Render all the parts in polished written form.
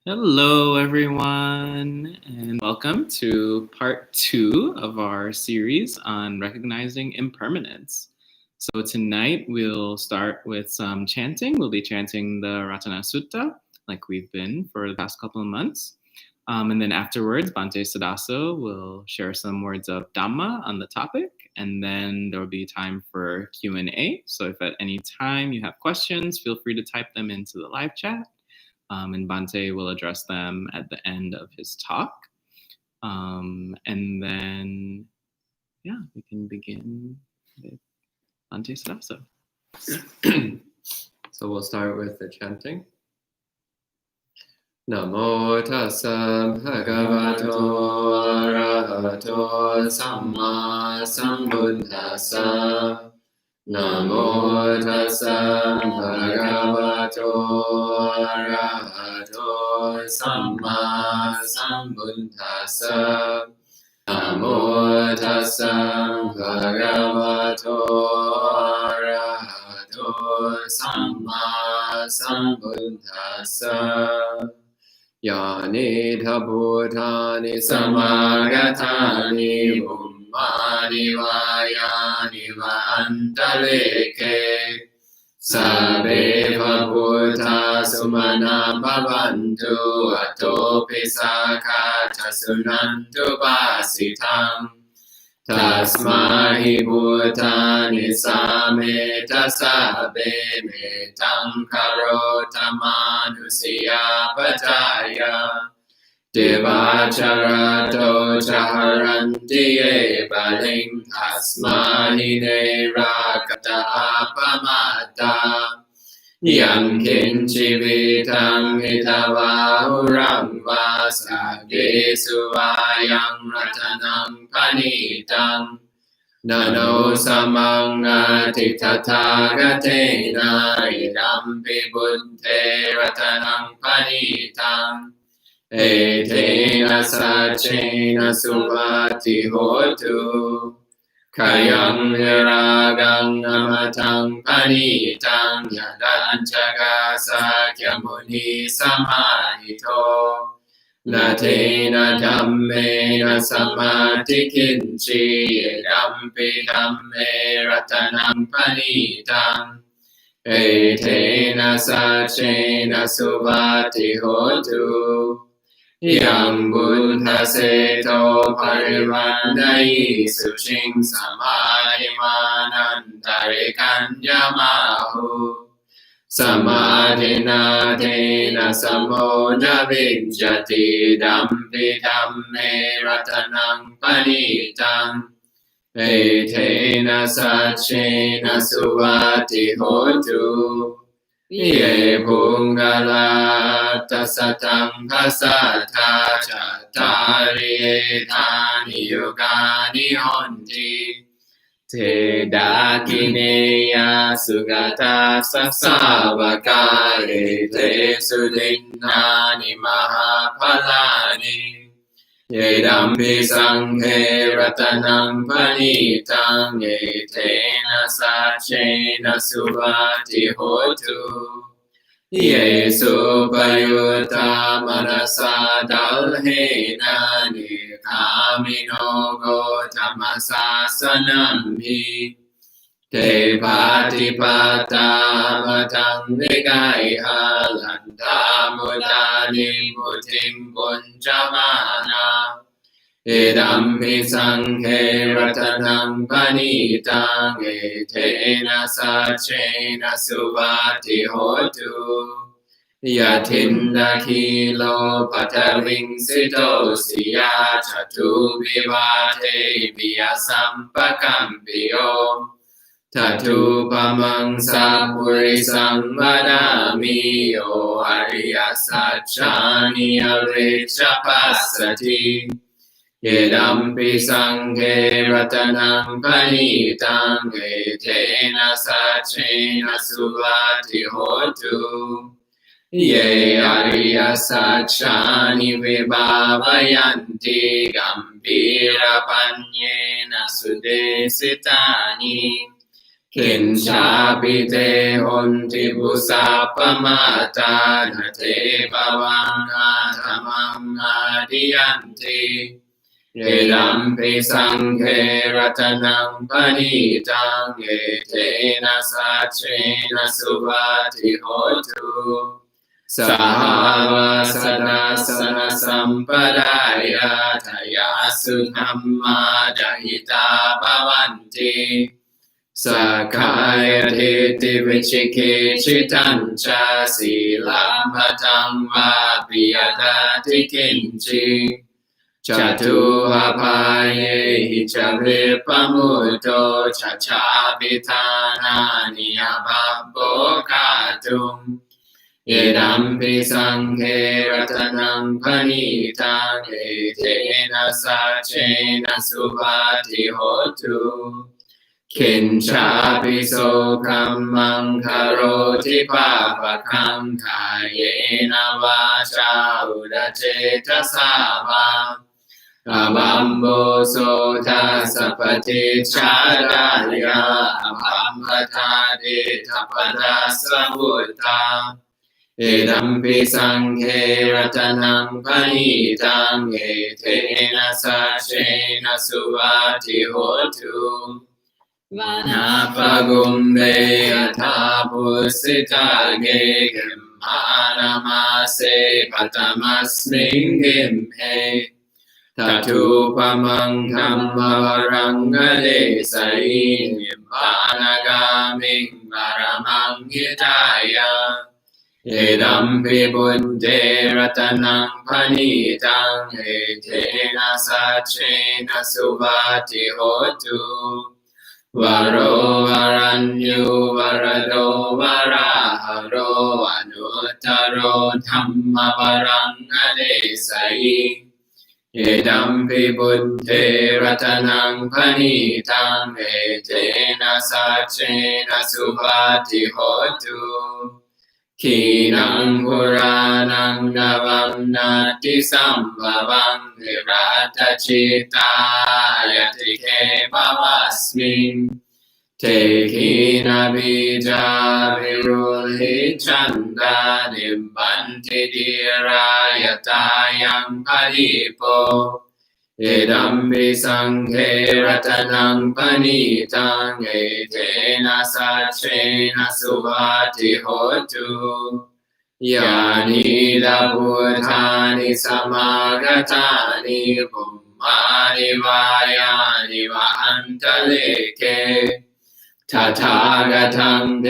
Hello, everyone, and welcome to part 2 of our series on recognizing impermanence. So tonight we'll start with some chanting. We'll be chanting the Ratana Sutta like we've been for the past couple of months. And then afterwards, Bhante Suddhaso will share some words of Dhamma on the topic, and then there will be time for Q&A. So if at any time you have questions, feel free to type them into the live chat. And Bhante will address them at the end of his talk. And then, we can begin with Bhante Suddhaso. So we'll start with the chanting. Namo tassa bhagavato arahato samma sambuddhassa. Namo tassa bhagavato arahato samma sambuddhassa. Namo tassa bhagavato arahato samma sambuddhassa. Yani bhutani samagatani bummani vayani vantaleke sabbe bhuta sumana bhavantu atopi sakata sunantu pasitam tasmahi bhutani sameta sabbe metam karota manusiya pataya devacharato chaharanti baling tasmahi nerakata apamata Yang kinchi vitam hitavahuram vasage suvayam ratanam panitam Nano samangati tathagatena idampi buddhe ratanam panitam Etena sachena suvati hotu Kayam viragang amatang panitam yadanchaga sakyamuni samahito Natena dhammena samati kinchi edampi dhamme ratanam panitam Etena sachena suvati hotu Yang buddha seto parivandai suching samadhimanantarikan yamahu Samadhina tena samoda vijjati dampi dhamme ratanam panitam Etena sachena suvati hotu Ye pungala tasatam pasata chatari etani yogani honti Te dakineya sugata sasavaka te sudinnani mahapalani Yedampi sanghe ratanam panitam Yetena sachena suvati hotu Yesu payuta manasa dalhena Nikamino gotamasa sanamhi Te patipata matang vigaiha lanta mudani mutim punjamana Idampi sanghe ratanam panitam Etena sachena suvati hotu Yatinda kilo pataling sito siya chatu vivate via sampakampiyo Tatu pamang sapurisang vadami yo ariya sachani aricha pasati Yedampi sanghe ratanam panitam Etena sachena suvati hotu Ye ariya sachani vibhavayanti Gambhira panyena sudesitani ขินชาปิเตหนติบุสาปมาตานาเทปวังอาธรรมังอาดิยันติเอดัมปิสังเฆรัตนังปณิตังเอเทนะสัจเจนะสุวัติโหตุสหาวาสนาสนสัมปดายาทายาสุธรรมาจหิตาภวันติสักขายทิฏฐิวิชิกิจิตัญจาสีลัมภตังวาปิยตาติกินจิจตุหภายหิจาริปมุตโตชัชชาปิทานานิยบัพโภคาตุงเอดัมปิสังเฆรัตนังปณิตังเอเทนะสัจเจนะสุวัติโหตุขินชาปิโสคัมมังคโรติปาปะคังคายเยนะวาจาอุดเจตสาวาอาบัมโบโสทัสสะปฏิชาดายาอาบัมปทาดิทัปปดัสสะพุทธาเอดัมปิสังเฆรัตนังปณิตังเอเทนะสัจเจนะสุวัติโหตุวานาปะกุมเบยทาปุสิตาเกกิมมานามาเสปัตตมัสมิงกิมเหทัตถุปะมังคัมมวรังกเดสัยนิพพานากามิงปรมังหิตายาเอดัมปิบุญเตรัตนังปณิตังเอเทนะสัจเจนะสุวัติโหตุวโรวรัญญูวรโดวราหโรอนุตตโรธัมมวรังกเดสัยเอดัมปิบุญเตรัตนังปณิตังเอเทนะสัจเจนะสุวัติโหตุขีนังปุรานังนวัมนาติสัมภวังนิรัตจิตายติเขภวัสมิงเทขีนาบิจาวิรุหิจันดานิบบันติดิรายตายังปริโปเอดัมปิสังเฆรัตนังปณิตังเอเทนะสัจเจนะสุวัติโหตุยานิดาพุทธานิสมากตานิภุมมานิวายานิวะอันตะเลเกทัทธากตังเท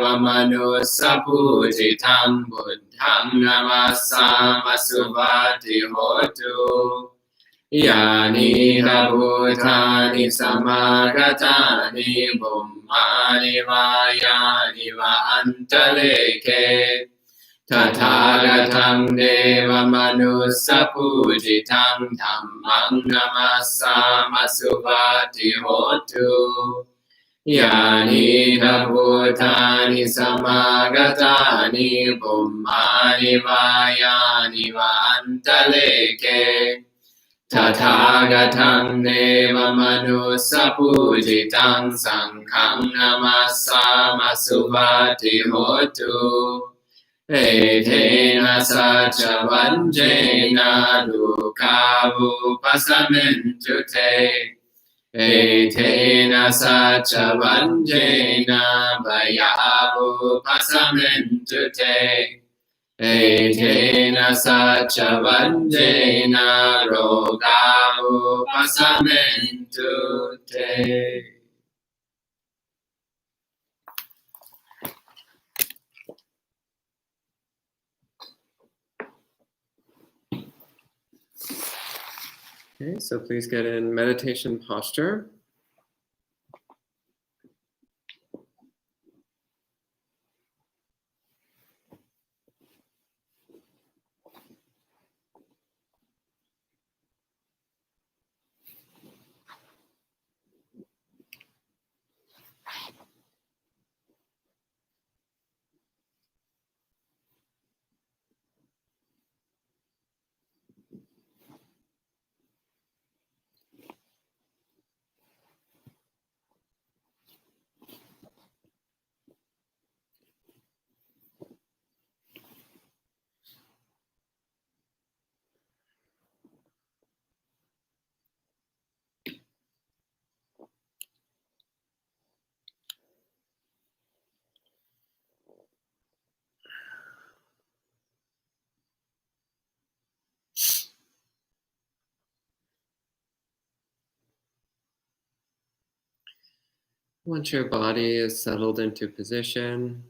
วมนุสสปุจิตังบุตถังนามัสสามสุวัติโหตุยานิดาพุทธานิสมากตานิภุมมานิวายานิวะอันตะเลเกทัทธากตังเทวมนุสสปุจิตังธัมมังนามัสสามสุวัติโหตุยานิดาพุทธานิสมากตานิภุมมานิวายานิวะอันตะเลเกทัทธากตังเทวมนุสสปุจิตังสังฆังนามัสสามสุวัติโหตุเอเทนะสัจจวัญเจนะลูกาวุปสัมเมนตุเตเอเทนะสัจจวัญเจนะบยาวุปสัมเมนตุเตเอเทนะสัจจวัญเจนะโรกาวุปสัมเมนตุเตOkay, so please get in meditation posture. Once your body is settled into position,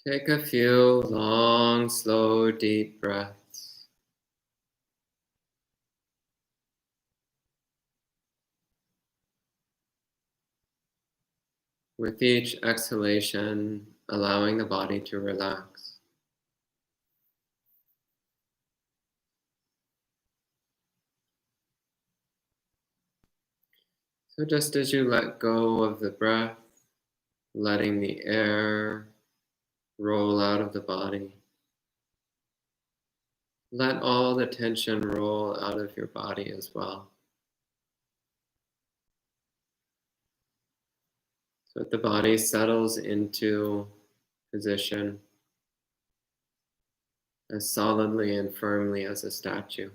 take a few long, slow, deep breaths. With each exhalation, allowing the body to relax. So just as you let go of the breath, letting the air roll out of the body, let all the tension roll out of your body as well. So that the body settles into position as solidly and firmly as a statue.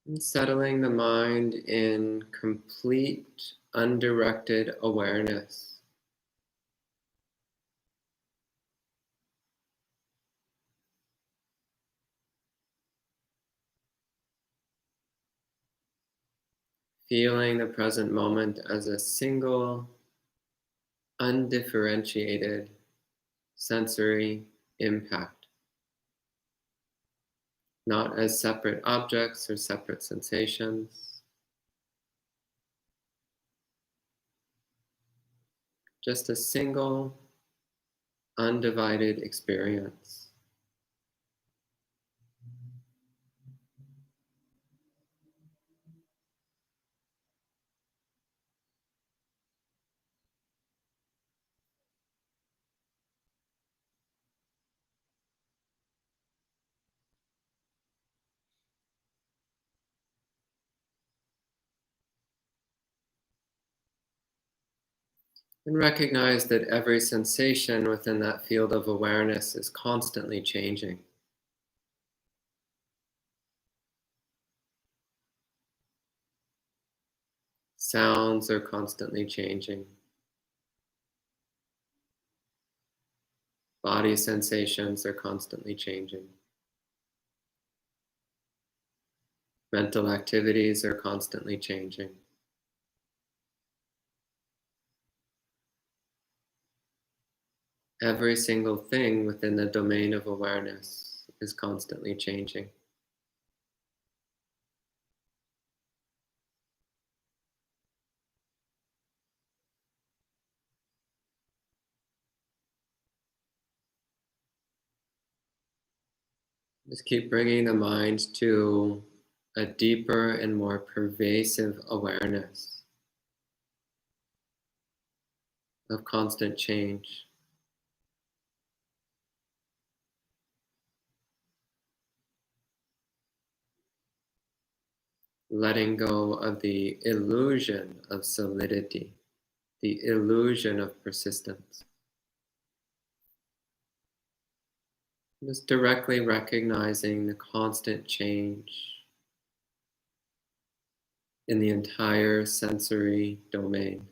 And settling the mind in complete, undirected awareness. Feeling the present moment as a single, undifferentiated sensory impact, not as separate objects or separate sensations, just a single, undivided experience. And recognize that every sensation within that field of awareness is constantly changing. Sounds are constantly changing. Body sensations are constantly changing. Mental activities are constantly changing. Every single thing within the domain of awareness is constantly changing. Just keep bringing the mind to a deeper and more pervasive awareness of constant change. Letting go of the illusion of solidity, the illusion of persistence. Just directly recognizing the constant change in the entire sensory domain.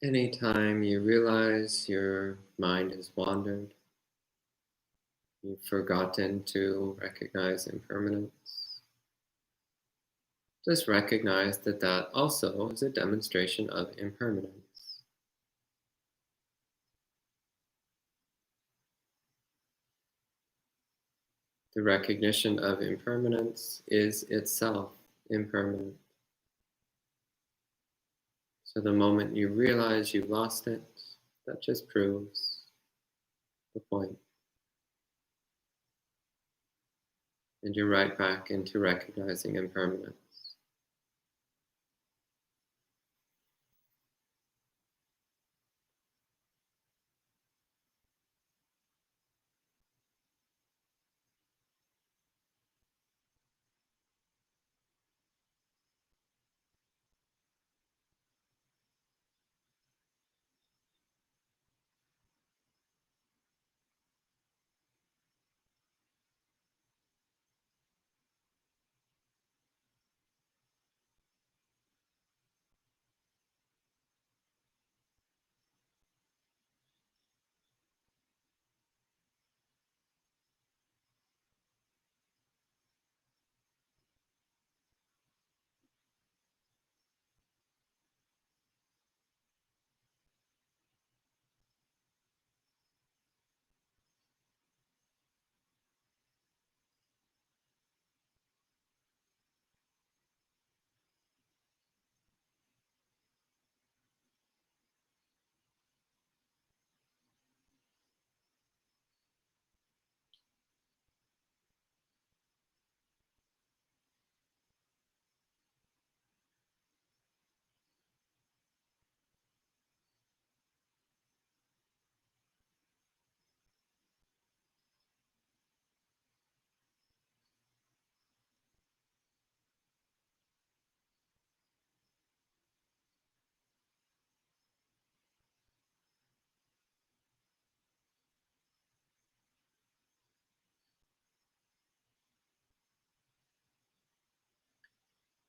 Anytime you realize your mind has wandered, you've forgotten to recognize impermanence, just recognize that that also is a demonstration of impermanence. The recognition of impermanence is itself impermanent. So the moment you realize you lost it, that just proves the point. And you're right back into recognizing impermanence.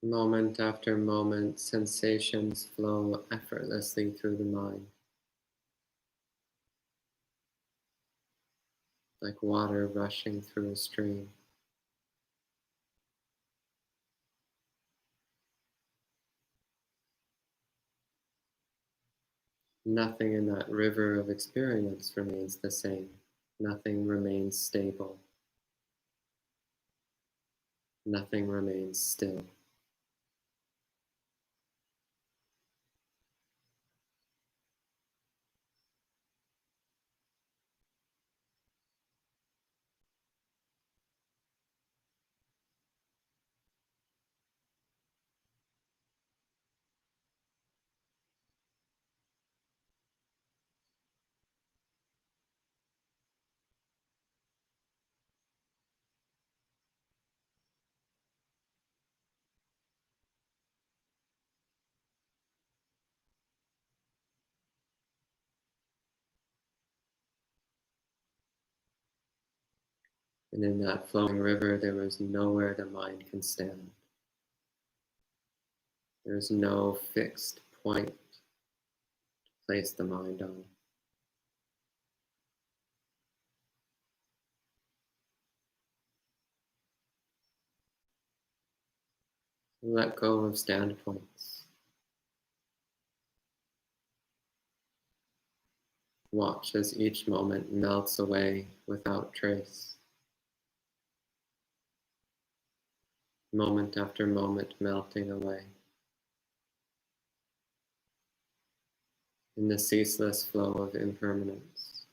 Moment after moment, sensations flow effortlessly through the mind, like water rushing through a stream. Nothing in that river of experience remains the same. Nothing remains stable. Nothing remains still. And in that flowing river, there is nowhere the mind can stand. There is no fixed point to place the mind on. Let go of standpoints. Watch as each moment melts away without trace. Moment after moment melting away in the ceaseless flow of impermanence.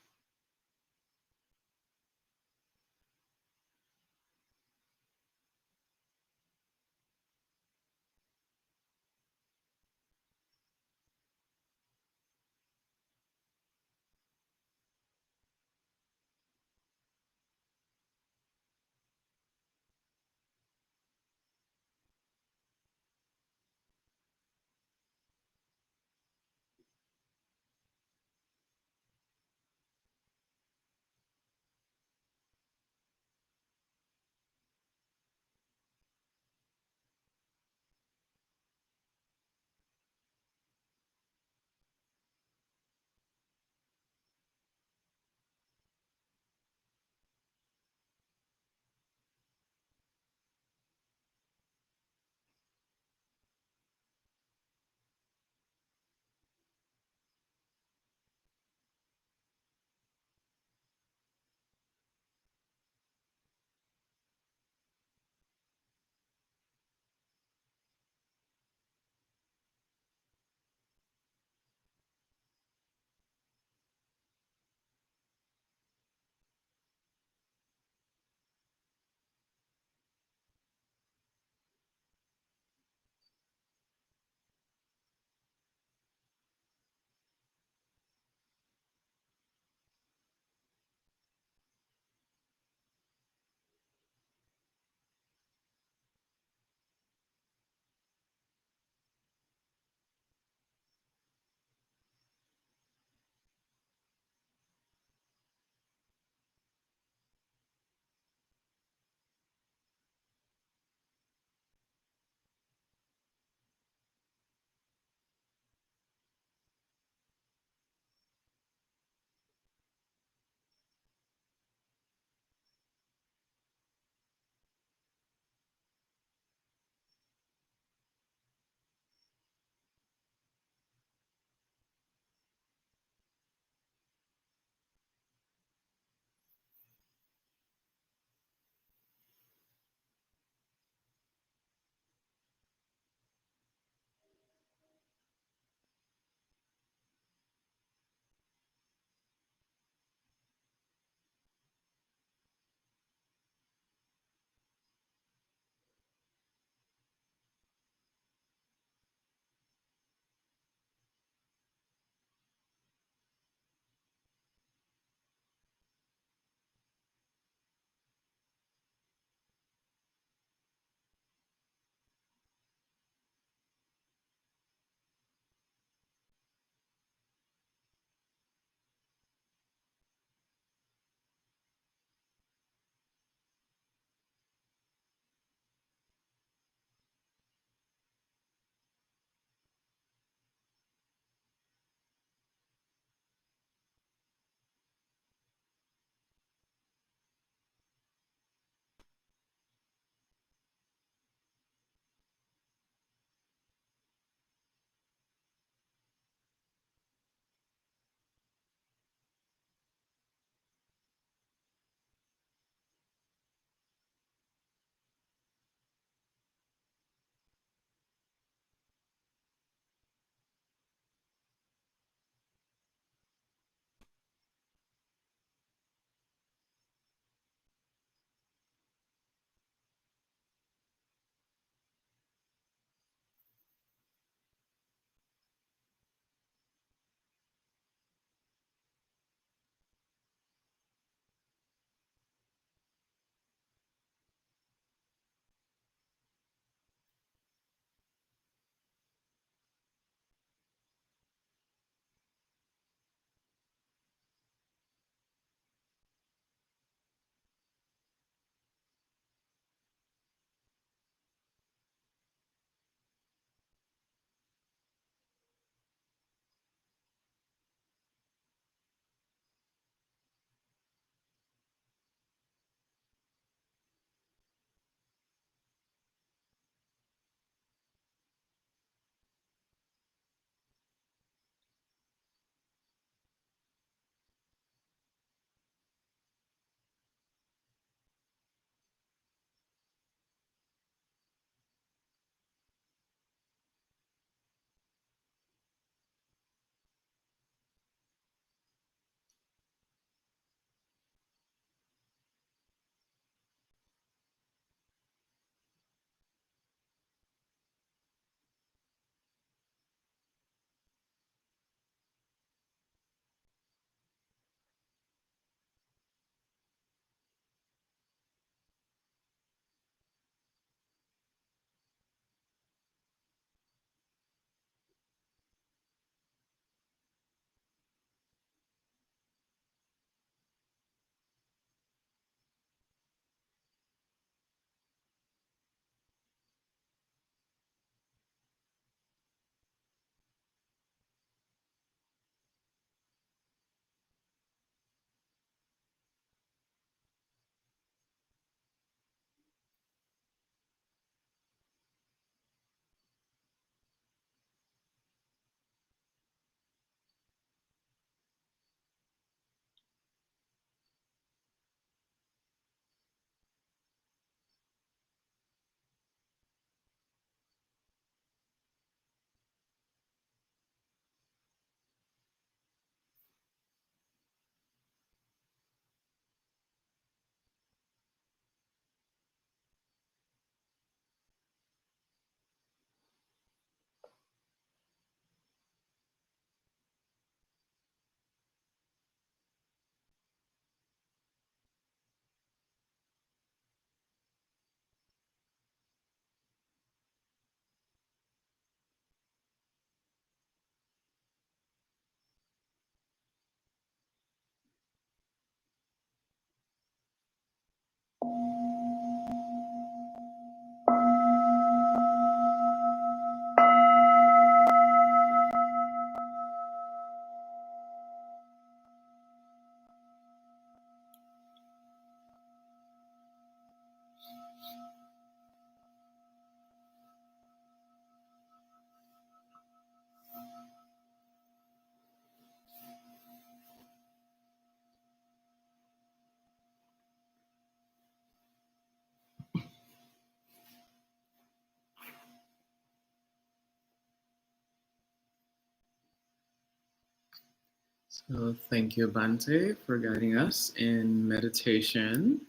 So thank you, Bhante, for guiding us in meditation.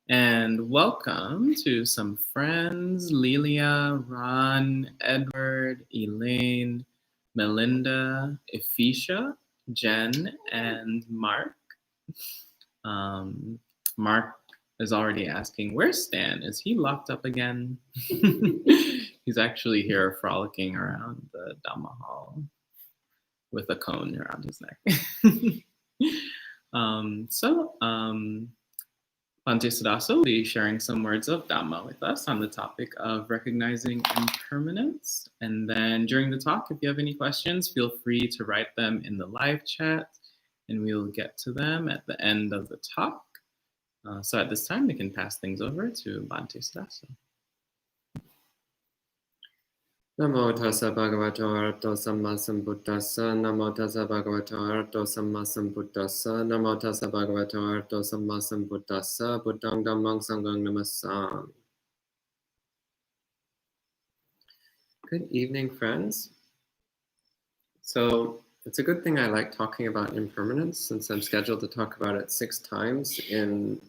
And welcome to some friends, Lilia, Ron, Edward, Elaine, Melinda, Ephesia, Jen, and Mark. Mark is already asking, where's Stan? Is he locked up again? He's actually here frolicking around the Dhamma hall with a cone around his neck. Bhante Suddhaso will be sharing some words of Dhamma with us on the topic of recognizing impermanence. And then during the talk, if you have any questions, feel free to write them in the live chat, and we'll get to them at the end of the talk. So at this time, we can pass things over to Bhante Suddhaso. Namo tassa bhagavato arahato samma sambuddhassa. Namo tassa bhagavato arahato samma sambuddhassa. Namo tassa bhagavato arahato samma sambuddhassa. Buddhang dhammang sanghang namassami. Good evening, friends. So it's a good thing I like talking about impermanence, since I'm scheduled to talk about it 6 times in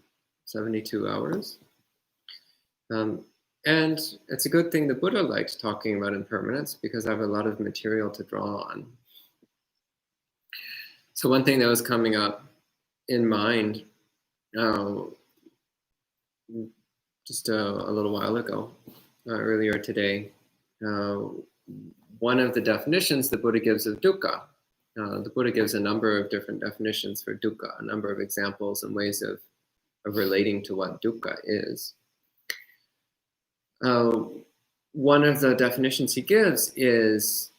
72 hours. And it's a good thing the Buddha liked talking about impermanence, because I have a lot of material to draw on. So one thing that was coming up in mind just a little while ago, earlier today, one of the definitions the Buddha gives of dukkha. The Buddha gives a number of different definitions for dukkha, a number of examples and ways of relating to what dukkha is. One of the definitions he gives is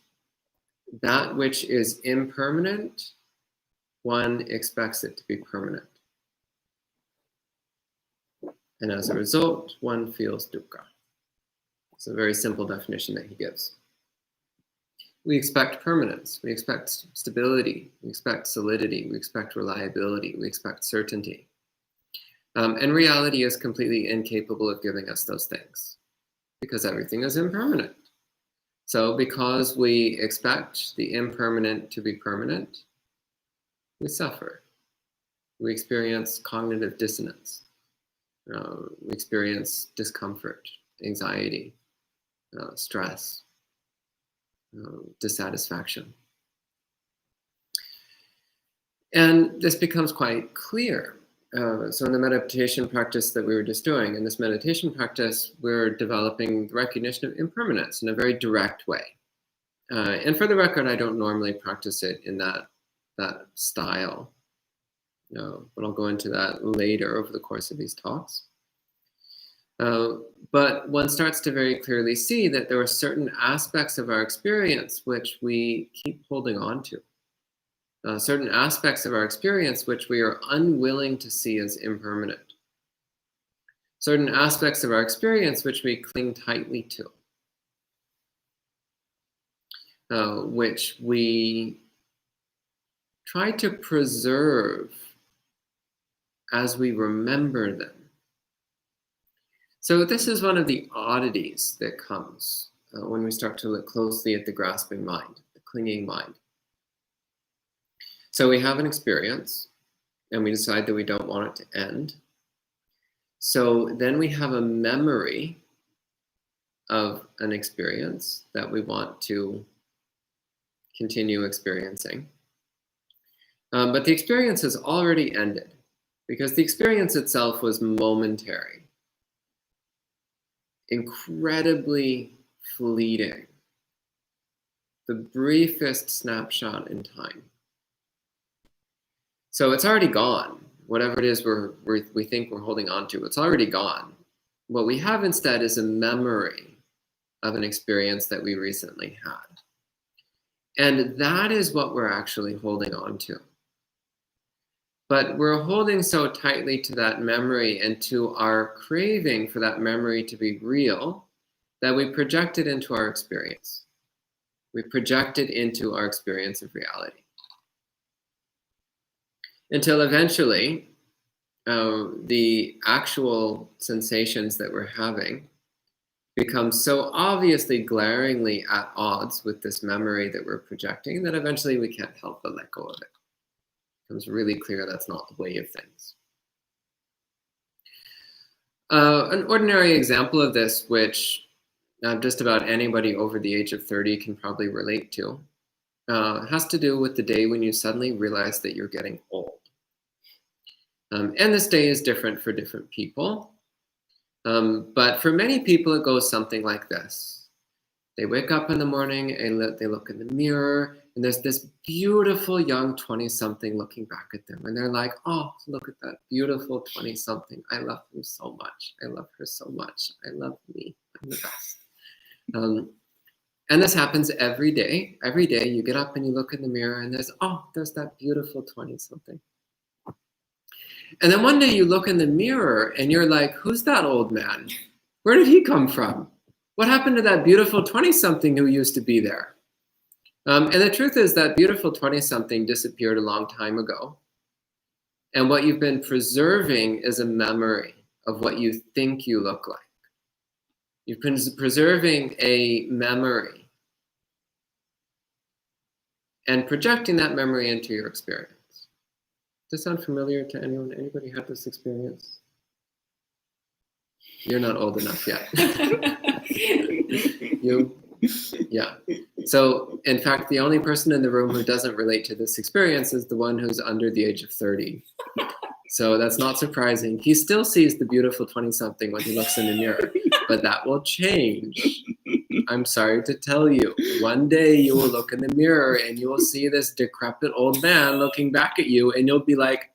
that which is impermanent, one expects it to be permanent. And as a result, one feels dukkha. It's a very simple definition that he gives. We expect permanence, we expect stability, we expect solidity, we expect reliability, we expect certainty. And reality is completely incapable of giving us those things, because everything is impermanent. So because we expect the impermanent to be permanent, we suffer. We experience cognitive dissonance. We experience discomfort, anxiety, stress, dissatisfaction. And this becomes quite clear. So in the meditation practice that we were just doing, in this meditation practice, we're developing the recognition of impermanence in a very direct way. And for the record, I don't normally practice it in that style. But I'll go into that later over the course of these talks. But one starts to very clearly see that there are certain aspects of our experience which we keep holding on to. Certain aspects of our experience which we are unwilling to see as impermanent. Certain aspects of our experience which we cling tightly to. Which we try to preserve as we remember them. So this is one of the oddities that comes when we start to look closely at the grasping mind, the clinging mind. So we have an experience, and we decide that we don't want it to end. So then we have a memory of an experience that we want to continue experiencing. But the experience has already ended, because the experience itself was momentary, incredibly fleeting, the briefest snapshot in time. So it's already gone. Whatever it is we think we're holding on to, it's already gone. What we have instead is a memory of an experience that we recently had. And that is what we're actually holding on to. But we're holding so tightly to that memory and to our craving for that memory to be real that we project it into our experience. We project it into our experience of reality. Until eventually, the actual sensations that we're having become so obviously glaringly at odds with this memory that we're projecting that eventually we can't help but let go of it. It becomes really clear that's not the way of things. An ordinary example of this, which just about anybody over the age of 30 can probably relate to, has to do with the day when you suddenly realize that you're getting old. And this day is different for different people. But for many people, it goes something like this. They wake up in the morning and they look in the mirror, and there's this beautiful young 20-something looking back at them. And they're like, oh, look at that beautiful 20-something. I love him so much. I love her so much. I love me. I'm the best. And this happens every day. Every day you get up and you look in the mirror and there's that beautiful 20-something. And then one day you look in the mirror and you're like, who's that old man? Where did he come from? What happened to that beautiful 20-something who used to be there? And the truth is that beautiful 20-something disappeared a long time ago. And what you've been preserving is a memory of what you think you look like. You've been preserving a memory and projecting that memory into your experience. Does this sound familiar to anyone? Anybody had this experience? You're not old enough yet. You? Yeah. So, in fact, the only person in the room who doesn't relate to this experience is the one who's under the age of 30. So that's not surprising. He still sees the beautiful 20-something when he looks in the mirror, but that will change. I'm sorry to tell you. One day you will look in the mirror and you will see this decrepit old man looking back at you, and you'll be like,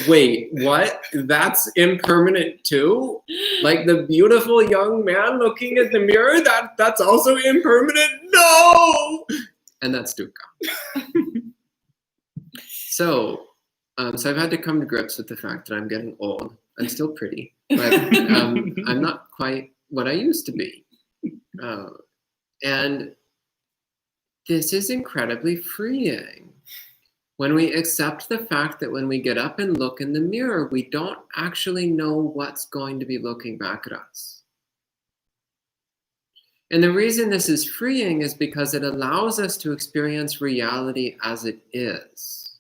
wait, what? That's impermanent too? Like the beautiful young man looking at the mirror, that's also impermanent? No! And that's dukkha. So I've had to come to grips with the fact that I'm getting old. I'm still pretty, but I'm not quite what I used to be. And this is incredibly freeing. When we accept the fact that when we get up and look in the mirror, we don't actually know what's going to be looking back at us. And the reason this is freeing is because it allows us to experience reality as it is.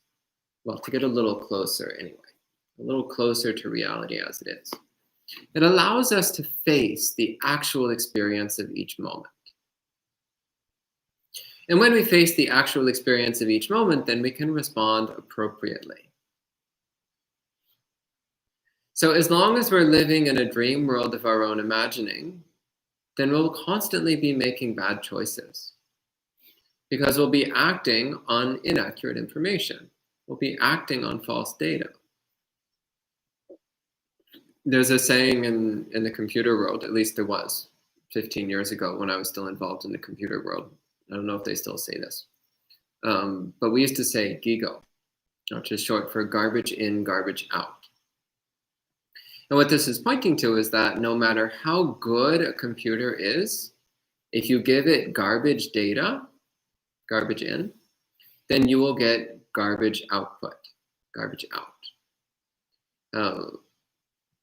Well, to get a little closer anyway, a little closer to reality as it is. It allows us to face the actual experience of each moment. And when we face the actual experience of each moment, then we can respond appropriately. So as long as we're living in a dream world of our own imagining, then we'll constantly be making bad choices because we'll be acting on inaccurate information. We'll be acting on false data. There's a saying in the computer world, at least there was 15 years ago when I was still involved in the computer world. I don't know if they still say this. But we used to say GIGO, which is short for garbage in, garbage out. And what this is pointing to is that no matter how good a computer is, if you give it garbage data, garbage in, then you will get garbage output, garbage out.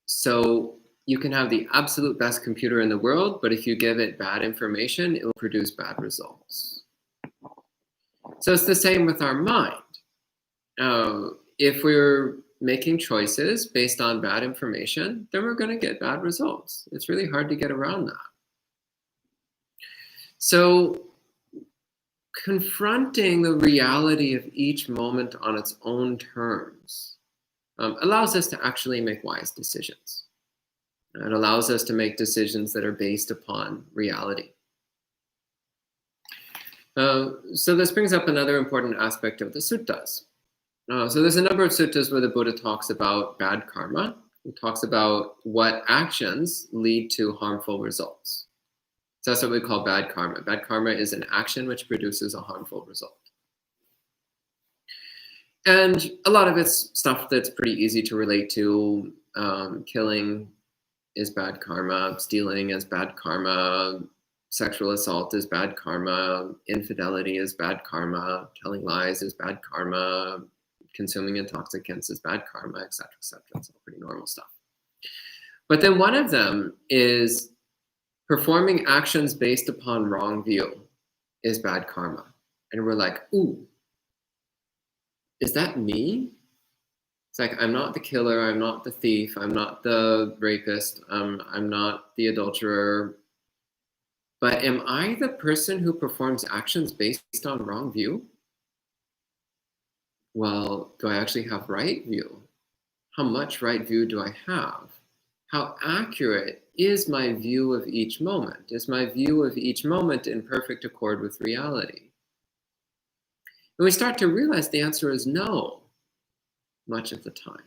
So you can have the absolute best computer in the world, but if you give it bad information, it will produce bad results. So it's the same with our mind. If we're making choices based on bad information, then we're going to get bad results. It's really hard to get around that. So confronting the reality of each moment on its own terms allows us to actually make wise decisions. It allows us to make decisions that are based upon reality. So this brings up another important aspect of the suttas. So there's a number of suttas where the Buddha talks about bad karma. He talks about what actions lead to harmful results. So that's what we call bad karma. Bad karma is an action which produces a harmful result. And a lot of it's stuff that's pretty easy to relate to. Killing is bad karma. Stealing is bad karma. Sexual assault is bad karma. Infidelity is bad karma. Telling lies is bad karma. Consuming intoxicants is bad karma, etc., etc. It's all pretty normal stuff. But then one of them is performing actions based upon wrong view is bad karma. And we're like, ooh, is that me? It's like, I'm not the killer, I'm not the thief, I'm not the rapist, I'm not the adulterer. But am I the person who performs actions based on wrong view? Well, do I actually have right view? How much right view do I have? How accurate is my view of each moment? Is my view of each moment in perfect accord with reality? And we start to realize the answer is no, much of the time.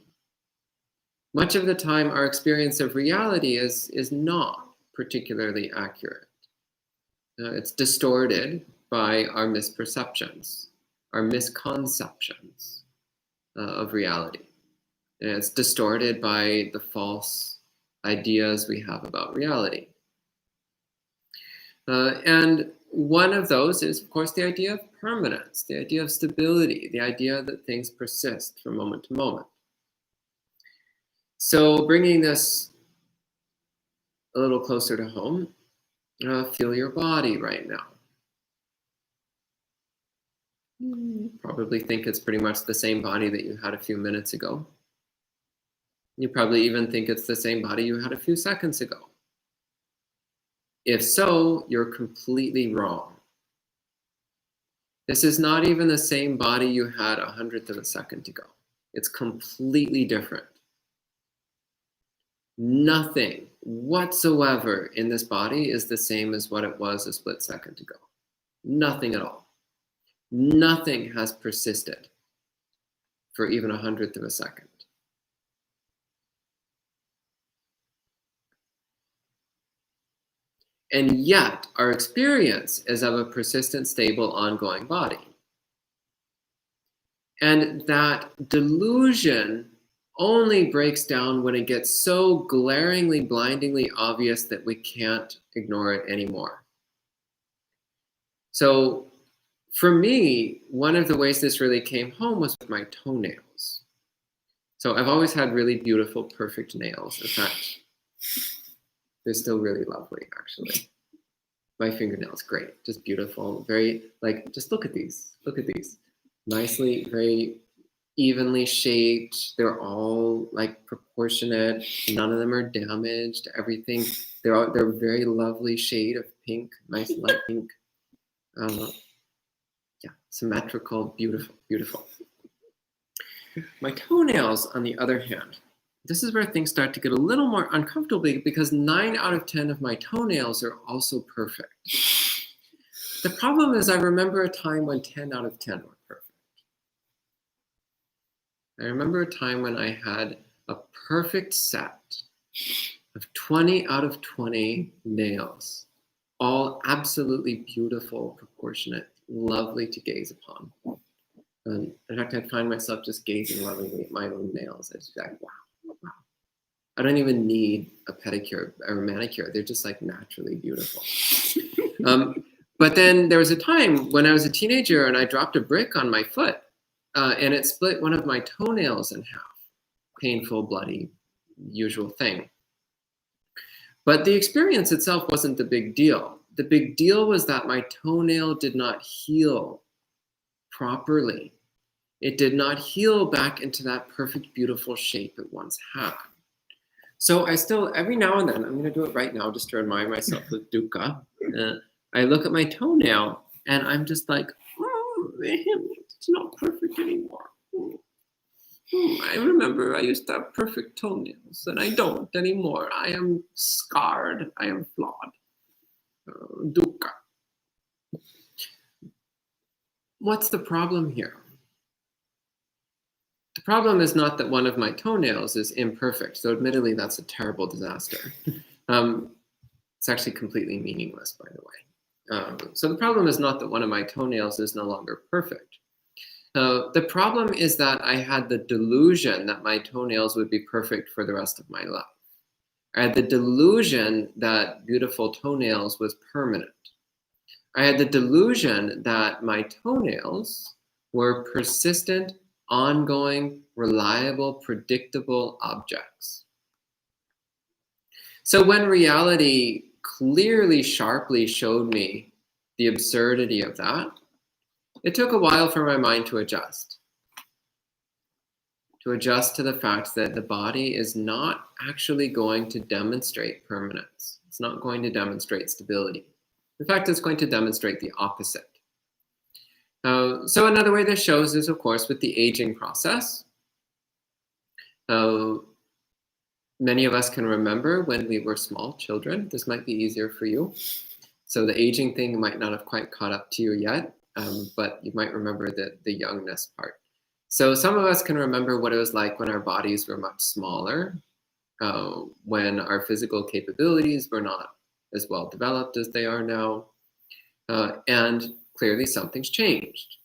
Much of the time, our experience of reality is not particularly accurate. It's distorted by our misperceptions, our misconceptions of reality. And it's distorted by the false ideas we have about reality. And one of those is, of course, the idea of permanence, the idea of stability, the idea that things persist from moment to moment. So bringing this a little closer to home, feel your body right now. You probably think it's pretty much the same body that you had a few minutes ago. You probably even think it's the same body you had a few seconds ago. If so, you're completely wrong. This is not even the same body you had 100th of a second ago. It's completely different. Nothing whatsoever in this body is the same as what it was a split second ago. Nothing at all. Nothing has persisted for even 100th of a second. And yet, our experience is of a persistent, stable, ongoing body. And that delusion only breaks down when it gets so glaringly, blindingly obvious that we can't ignore it anymore. So, for me, one of the ways this really came home was with my toenails. So I've always had really beautiful, perfect nails. In fact, they're still really lovely, actually. My fingernails, great, just beautiful. Very, like, just look at these. Look at these. Nicely, very evenly shaped. They're all, like, proportionate. None of them are damaged. Everything, they're very lovely shade of pink, nice light pink. Yeah, symmetrical, beautiful, beautiful. My toenails, on the other hand, this is where things start to get a little more uncomfortable because 9 out of 10 of my toenails are also perfect. The problem is I remember a time when 10 out of 10 were perfect. I remember a time when I had a perfect set of 20 out of 20 nails, all absolutely beautiful, proportionate, lovely to gaze upon. And in fact, I'd find myself just gazing lovingly at my own nails. It's like, wow. I don't even need a pedicure or a manicure. They're just like naturally beautiful. But then there was a time when I was a teenager and I dropped a brick on my foot and it split one of my toenails in half. Painful, bloody, usual thing. But the experience itself wasn't the big deal. The big deal was that my toenail did not heal properly. It did not heal back into that perfect, beautiful shape it once had. So I still, every now and then, I'm going to do it right now just to remind myself of dukkha. I look at my toenail and I'm just like, oh, it's not perfect anymore. I remember I used to have perfect toenails and I don't anymore. I am scarred. I am flawed. Dukkha. What's the problem here? The problem is not that one of my toenails is imperfect, so admittedly that's a terrible disaster. It's actually completely meaningless, by the way. So the problem is not that one of my toenails is no longer perfect. The problem is that I had the delusion that my toenails would be perfect for the rest of my life. I had the delusion that beautiful toenails was permanent. I had the delusion that my toenails were persistent, ongoing, reliable, predictable objects. So when reality clearly, sharply showed me the absurdity of that, it took a while for my mind to adjust to the fact that the body is not actually going to demonstrate permanence. It's not going to demonstrate stability. In fact, it's going to demonstrate the opposite. So another way this shows is, of course, with the aging process. Many of us can remember when we were small children. This might be easier for you. So the aging thing might not have quite caught up to you yet, but you might remember the youngness part. So some of us can remember what it was like when our bodies were much smaller, when our physical capabilities were not as well developed as they are now, and clearly something's changed.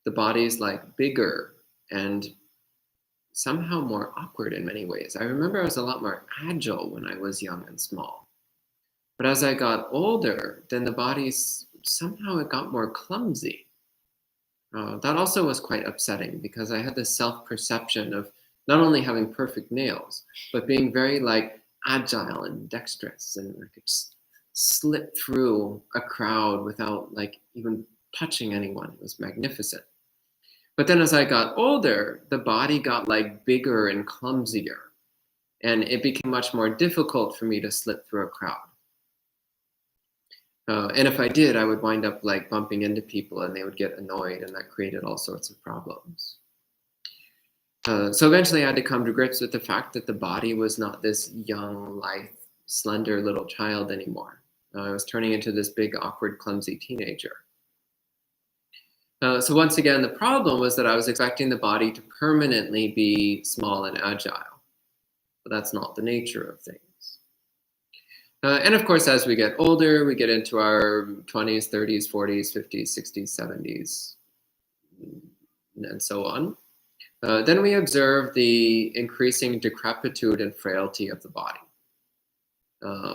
The body's like bigger and somehow more awkward in many ways. I remember I was a lot more agile when I was young and small. But as I got older, then the body somehow it got more clumsy. That also was quite upsetting because I had this self-perception of not only having perfect nails, but being very like agile and dexterous, and I could slip through a crowd without like even touching anyone. It was magnificent. But then as I got older, the body got like bigger and clumsier, and it became much more difficult for me to slip through a crowd. And if I did, I would wind up like bumping into people and they would get annoyed, and that created all sorts of problems. So eventually I had to come to grips with the fact that the body was not this young, lithe, slender little child anymore. I was turning into this big, awkward, clumsy teenager. So once again, the problem was that I was expecting the body to permanently be small and agile. But that's not the nature of things. And of course, as we get older, we get into our 20s, 30s, 40s, 50s, 60s, 70s, and so on. Then we observe the increasing decrepitude and frailty of the body.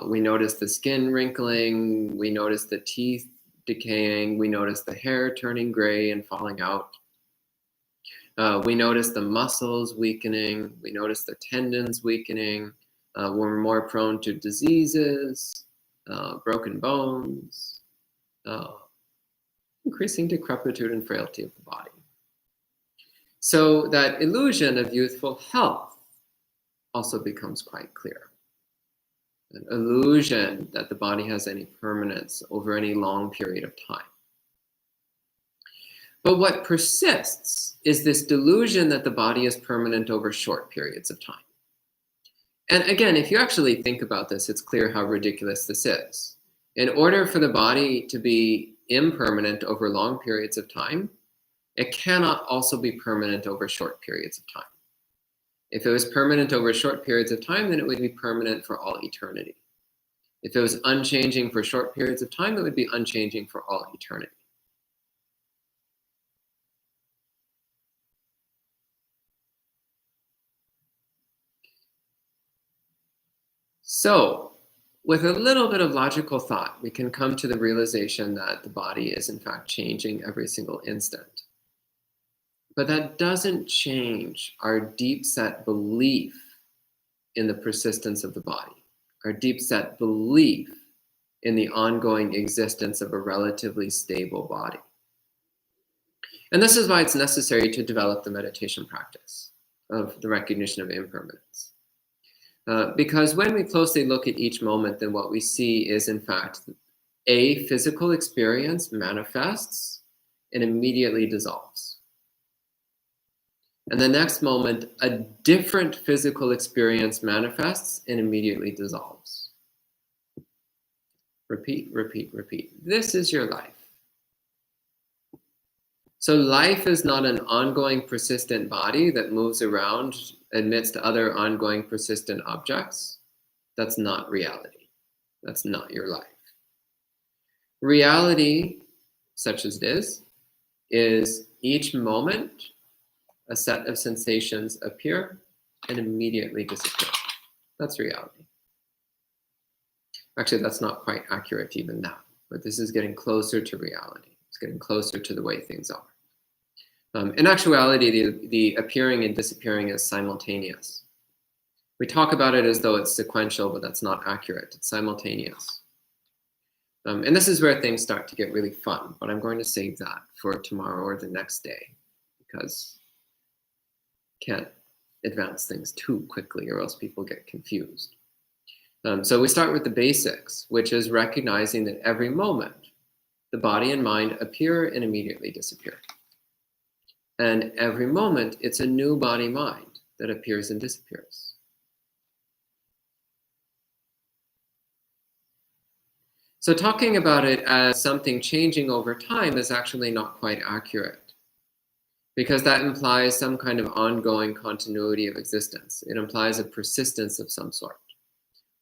We notice the skin wrinkling, we notice the teeth decaying, we notice the hair turning gray and falling out. We notice the muscles weakening, we notice the tendons weakening. We're more prone to diseases, broken bones, increasing decrepitude and frailty of the body. So that illusion of youthful health also becomes quite clear. An illusion that the body has any permanence over any long period of time. But what persists is this delusion that the body is permanent over short periods of time. And again, if you actually think about this, it's clear how ridiculous this is. In order for the body to be impermanent over long periods of time, it cannot also be permanent over short periods of time. If it was permanent over short periods of time, then it would be permanent for all eternity. If it was unchanging for short periods of time, it would be unchanging for all eternity. So, with a little bit of logical thought, we can come to the realization that the body is in fact changing every single instant. But that doesn't change our deep-set belief in the persistence of the body, our deep-set belief in the ongoing existence of a relatively stable body. And this is why it's necessary to develop the meditation practice of the recognition of impermanence. Because when we closely look at each moment, then what we see is, in fact, a physical experience manifests and immediately dissolves. And the next moment, a different physical experience manifests and immediately dissolves. Repeat, repeat, repeat. This is your life. So life is not an ongoing persistent body that moves around amidst other ongoing persistent objects. That's not reality. That's not your life. Reality, such as this, is each moment a set of sensations appear and immediately disappear. That's reality. Actually, that's not quite accurate even now, but this is getting closer to reality. It's getting closer to the way things are. In actuality, the appearing and disappearing is simultaneous. We talk about it as though it's sequential, but that's not accurate. It's simultaneous. And this is where things start to get really fun, but I'm going to save that for tomorrow or the next day because can't advance things too quickly or else people get confused. So we start with the basics, which is recognizing that every moment the body and mind appear and immediately disappear. And every moment it's a new body-mind that appears and disappears. So talking about it as something changing over time is actually not quite accurate, because that implies some kind of ongoing continuity of existence. It implies a persistence of some sort.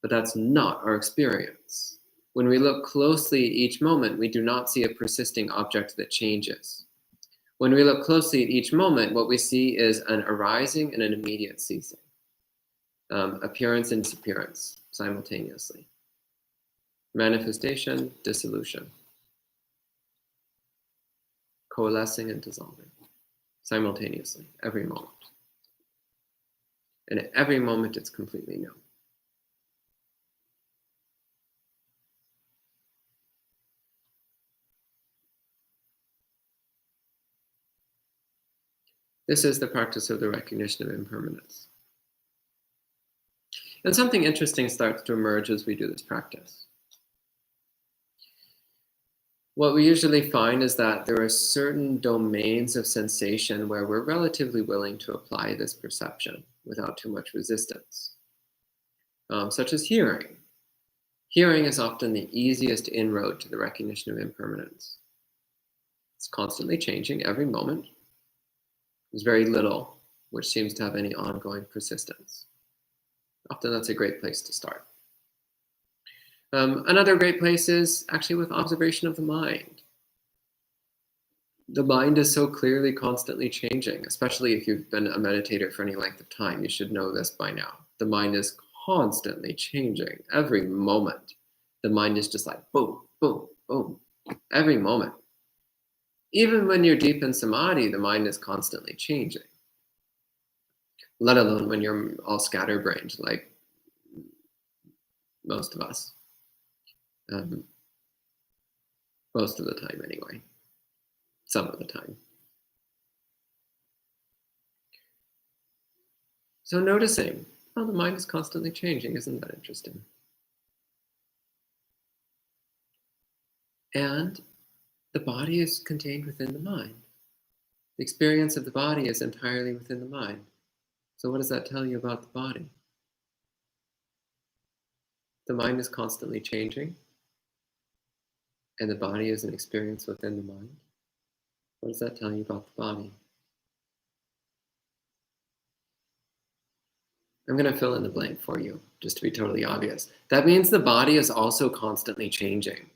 But that's not our experience. When we look closely at each moment, we do not see a persisting object that changes. When we look closely at each moment, what we see is an arising and an immediate ceasing. Appearance and disappearance simultaneously. Manifestation, dissolution. Coalescing and dissolving simultaneously, every moment. And at every moment, it's completely new. This is the practice of the recognition of impermanence. And something interesting starts to emerge as we do this practice. What we usually find is that there are certain domains of sensation where we're relatively willing to apply this perception without too much resistance, such as hearing. Hearing is often the easiest inroad to the recognition of impermanence. It's constantly changing every moment. There's very little which seems to have any ongoing persistence. Often that's a great place to start. Another great place is actually with observation of the mind. The mind is so clearly constantly changing, especially if you've been a meditator for any length of time. You should know this by now. The mind is constantly changing every moment. The mind is just like boom, boom, boom, every moment. Even when you're deep in samadhi, the mind is constantly changing, let alone when you're all scatterbrained like most of us. Most of the time anyway. Some of the time. So noticing, oh, the mind is constantly changing. Isn't that interesting? And the body is contained within the mind. The experience of the body is entirely within the mind. So what does that tell you about the body? The mind is constantly changing, and the body is an experience within the mind. What does that tell you about the body? I'm going to fill in the blank for you, just to be totally obvious. That means the body is also constantly changing,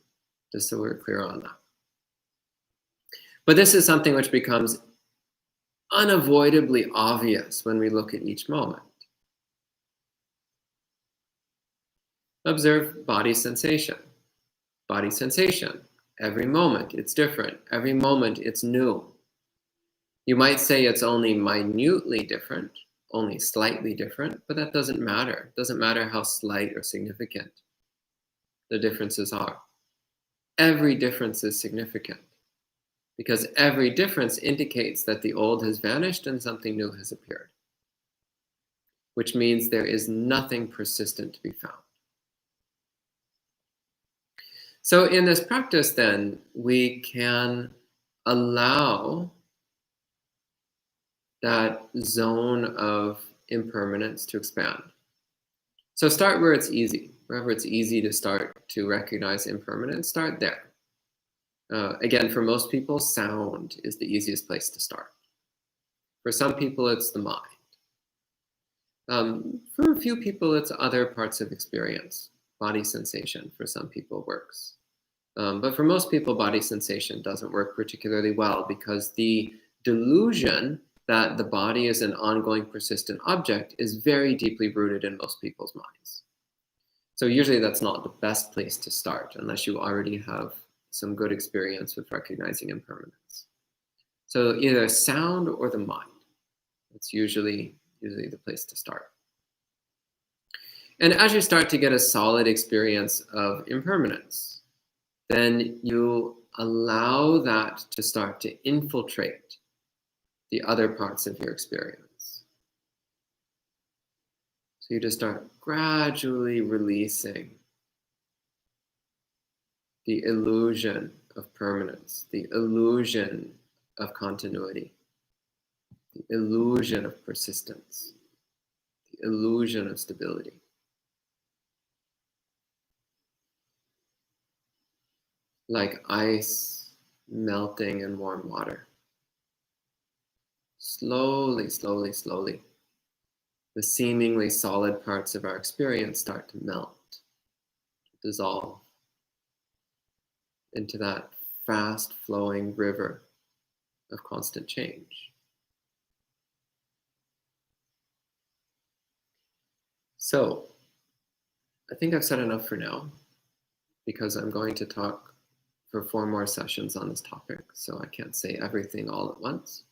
just so we're clear on that. But this is something which becomes unavoidably obvious when we look at each moment. Observe body sensation. Body sensation. Every moment it's different. Every moment it's new. You might say it's only minutely different, only slightly different, but that doesn't matter. It doesn't matter how slight or significant the differences are. Every difference is significant because every difference indicates that the old has vanished and something new has appeared, which means there is nothing persistent to be found. So in this practice, then, we can allow that zone of impermanence to expand. So start where it's easy. Wherever it's easy to start to recognize impermanence, start there. Again, for most people, sound is the easiest place to start. For some people, it's the mind. For a few people, it's other parts of experience. Body sensation, for some people, works. But for most people, body sensation doesn't work particularly well because the delusion that the body is an ongoing persistent object is very deeply rooted in most people's minds. So usually that's not the best place to start unless you already have some good experience with recognizing impermanence. So either sound or the mind. It's usually the place to start. And as you start to get a solid experience of impermanence, then you allow that to start to infiltrate the other parts of your experience. So you just start gradually releasing the illusion of permanence, the illusion of continuity, the illusion of persistence, the illusion of stability. Like ice melting in warm water. Slowly, slowly, slowly, the seemingly solid parts of our experience start to melt, dissolve into that fast flowing river of constant change. So, I think I've said enough for now, because I'm going to talk for 4 more sessions on this topic, so I can't say everything all at once.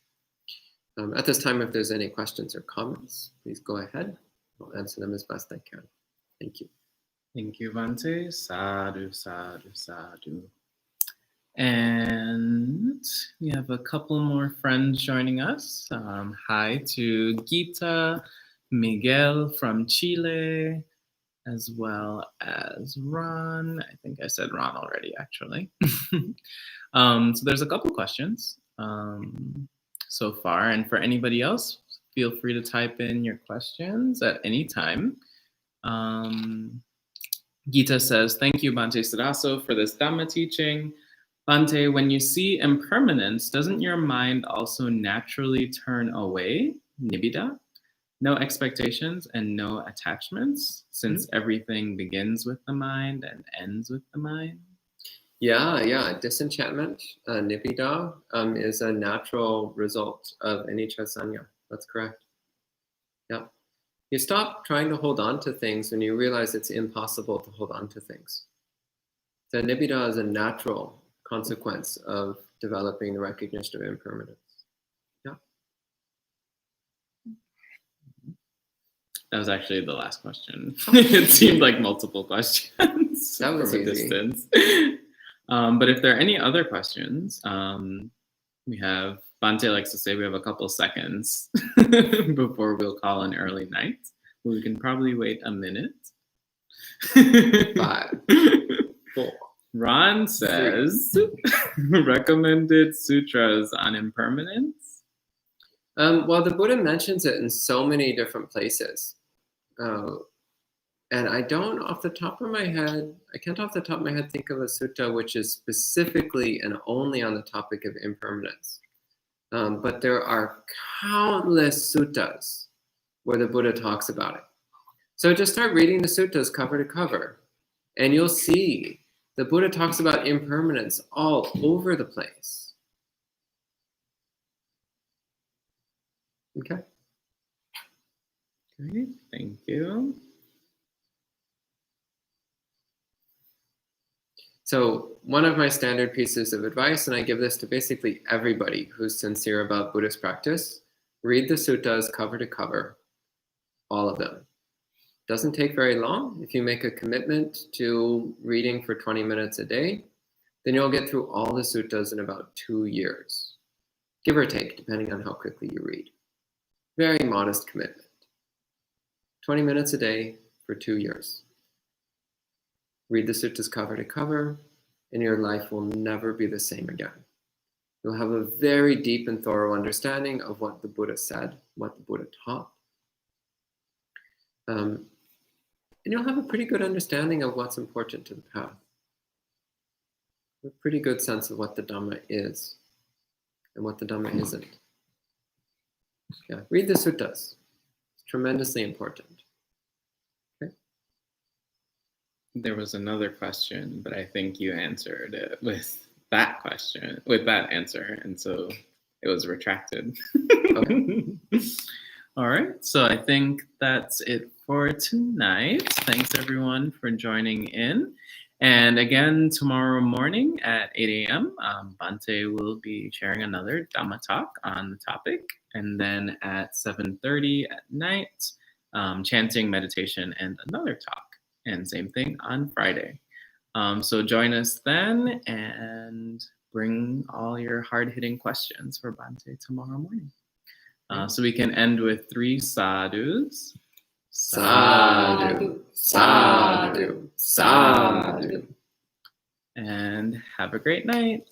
At this time, if there's any questions or comments, please go ahead. I'll answer them as best I can. Thank you. Thank you, Bhante. Sadhu, sadhu, sadhu. And we have a couple more friends joining us. Hi to Gita, Miguel from Chile, as well as Ron. I think I said Ron already, actually. So there's a couple questions so far. And for anybody else, feel free to type in your questions at any time. Gita says, thank you, Bhante Suddhaso, for this Dhamma teaching. Bhante, when you see impermanence, doesn't your mind also naturally turn away, nibbida? No expectations and no attachments, since everything begins with the mind and ends with the mind? Yeah. Disenchantment, nibbida, is a natural result of anicca sanya. That's correct. Yeah. You stop trying to hold on to things when you realize it's impossible to hold on to things. So nibbida is a natural consequence of developing the recognition of impermanence. Yeah. That was actually the last question. It seemed like multiple questions. That was from a easy. distance. But if there are any other questions, we have, Bhante likes to say we have a couple seconds before we'll call an early night. We can probably wait a minute. 5, 4. Ron says, recommended sutras on impermanence? Well, the Buddha mentions it in so many different places. And I don't off the top of my head, I can't off the top of my head think of a sutta which is specifically and only on the topic of impermanence. But there are countless suttas where the Buddha talks about it. So just start reading the suttas cover to cover, and you'll see the Buddha talks about impermanence all over the place. Okay. Great, thank you. So one of my standard pieces of advice, and I give this to basically everybody who's sincere about Buddhist practice, read the suttas cover to cover, all of them. Doesn't take very long. If you make a commitment to reading for 20 minutes a day, then you'll get through all the suttas in about 2 years, give or take, depending on how quickly you read. Very modest commitment. 20 minutes a day for 2 years. Read the suttas cover to cover, and your life will never be the same again. You'll have a very deep and thorough understanding of what the Buddha said, what the Buddha taught. And you'll have a pretty good understanding of what's important to the path. A pretty good sense of what the Dhamma is and what the Dhamma isn't. Yeah, read the suttas. It's tremendously important. Okay. There was another question, but I think you answered it with that question, with that answer, and so it was retracted. Okay. All right, so I think that's it for tonight. Thanks everyone for joining in. And again, tomorrow morning at 8 a.m., Bhante will be sharing another Dhamma talk on the topic. And then at 7:30 at night, chanting, meditation, and another talk. And same thing on Friday. So join us then and bring all your hard-hitting questions for Bhante tomorrow morning. So we can end with 3 sadhus. Sadhu, sadhu, sadhu. And have a great night.